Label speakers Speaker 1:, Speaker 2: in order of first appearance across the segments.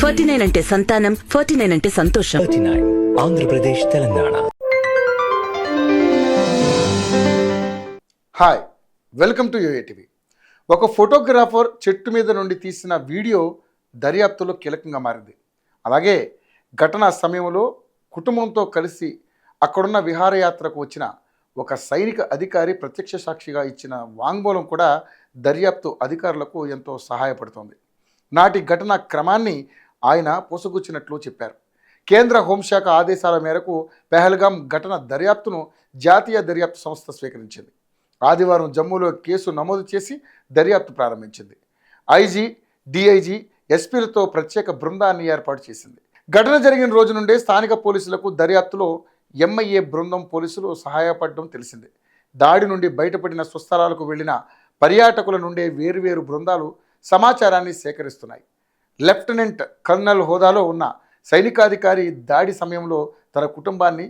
Speaker 1: 49 అంటే సంతానం, 49 అంటే సంతోషం.
Speaker 2: 39 Andhra Pradesh, Telangana.
Speaker 3: Hi, welcome to UATV. ఒక ఫోటోగ్రాఫర్ చెట్టు మీద నుండి తీసిన వీడియో దర్యాప్తులో కీలకంగా మారింది. అలాగే ఘటనా సమయంలో కుటుంబంతో కలిసి అక్కడున్న విహారయాత్రకు వచ్చిన ఒక సైనిక అధికారి ప్రత్యక్ష సాక్షిగా ఇచ్చిన వాంగ్మూలం కూడా దర్యాప్తు అధికారులకు ఎంతో సహాయపడుతోంది. నాటి ఘటనా క్రమాన్ని ఆయన పొసగుచ్చినట్లు చెప్పారు. కేంద్ర హోంశాఖ ఆదేశాల మేరకు పెహల్గాం ఘటన దర్యాప్తును జాతీయ దర్యాప్తు సంస్థ స్వీకరించింది. ఆదివారం జమ్మూలో కేసు నమోదు చేసి దర్యాప్తు ప్రారంభించింది. ఐజీ, డిఐజీ, ఎస్పీలతో ప్రత్యేక బృందాన్ని ఏర్పాటు చేసింది. ఘటన జరిగిన రోజు నుండే స్థానిక పోలీసులకు దర్యాప్తులో ఎంఐఏ బృందం పోలీసులు సహాయపడడం తెలిసిందే. దాడి నుండి బయటపడిన స్వస్థలాలకు వెళ్లిన పర్యాటకుల నుండే వేరువేరు బృందాలు సమాచారాన్ని సేకరిస్తున్నాయి. లెఫ్టినెంట్ కర్నల్ హోదాలో ఉన్న సైనికాధికారి దాడి సమయంలో తన కుటుంబాన్ని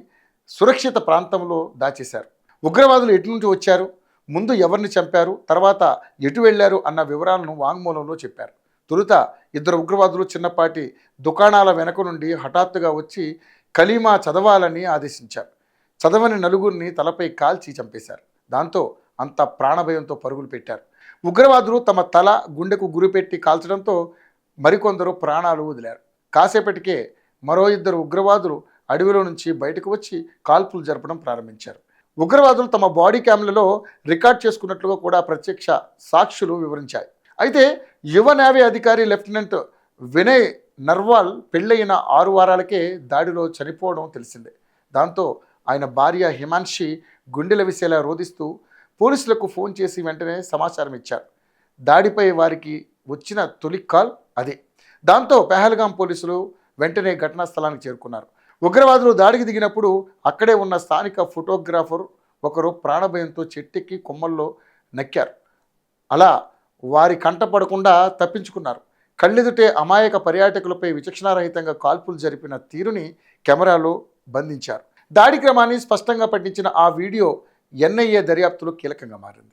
Speaker 3: సురక్షిత ప్రాంతంలో దాచేశారు. ఉగ్రవాదులు ఎటు నుంచి వచ్చారు, ముందు ఎవరిని చంపారు, తర్వాత ఎటు వెళ్లారు అన్న వివరాలను వాంగ్మూలంలో చెప్పారు. తొలుత ఇద్దరు ఉగ్రవాదులు చిన్నపాటి దుకాణాల వెనక నుండి హఠాత్తుగా వచ్చి కలీమా చదవాలని ఆదేశించారు. చదవని నలుగురిని తలపై కాల్చి చంపేశారు. దాంతో అంత ప్రాణభయంతో పరుగులు పెట్టారు. ఉగ్రవాదులు తమ తల, గుండెకు గురిపెట్టి కాల్చడంతో మరికొందరు ప్రాణాలు వదిలారు. కాసేపటికే మరో ఇద్దరు ఉగ్రవాదులు అడవిలో నుంచి బయటకు వచ్చి కాల్పులు జరపడం ప్రారంభించారు. ఉగ్రవాదులు తమ బాడీ క్యామ్లలో రికార్డ్ చేసుకున్నట్లుగా కూడా ప్రత్యక్ష సాక్షులు వివరించాయి. అయితే యువ నేవీ అధికారి లెఫ్టినెంట్ వినయ్ నర్వాల్ పెళ్ళయిన 6 వారాలకే దాడిలో చనిపోవడం తెలిసిందే. దాంతో ఆయన భార్య హిమాన్షి గుండెల విసేలా రోధిస్తూ పోలీసులకు ఫోన్ చేసి వెంటనే సమాచారం ఇచ్చారు. దాడిపై వారికి వచ్చిన తొలి కాల్ అదే. దాంతో పెహల్గాం పోలీసులు వెంటనే ఘటనా స్థలానికి చేరుకున్నారు. ఉగ్రవాదులు దాడికి దిగినప్పుడు అక్కడే ఉన్న స్థానిక ఫోటోగ్రాఫర్ ఒకరు ప్రాణభయంతో చెట్టెక్కి కొమ్మల్లో నక్కారు. అలా వారి కంటపడకుండా తప్పించుకున్నారు. కళ్ళెదుటే అమాయక పర్యాటకులపై విచక్షణారహితంగా కాల్పులు జరిపిన తీరుని కెమెరాలో బంధించారు. దాడి క్రమాన్ని స్పష్టంగా పట్టించిన ఆ వీడియో ఎన్ఐఏ దర్యాప్తులో కీలకంగా మారింది.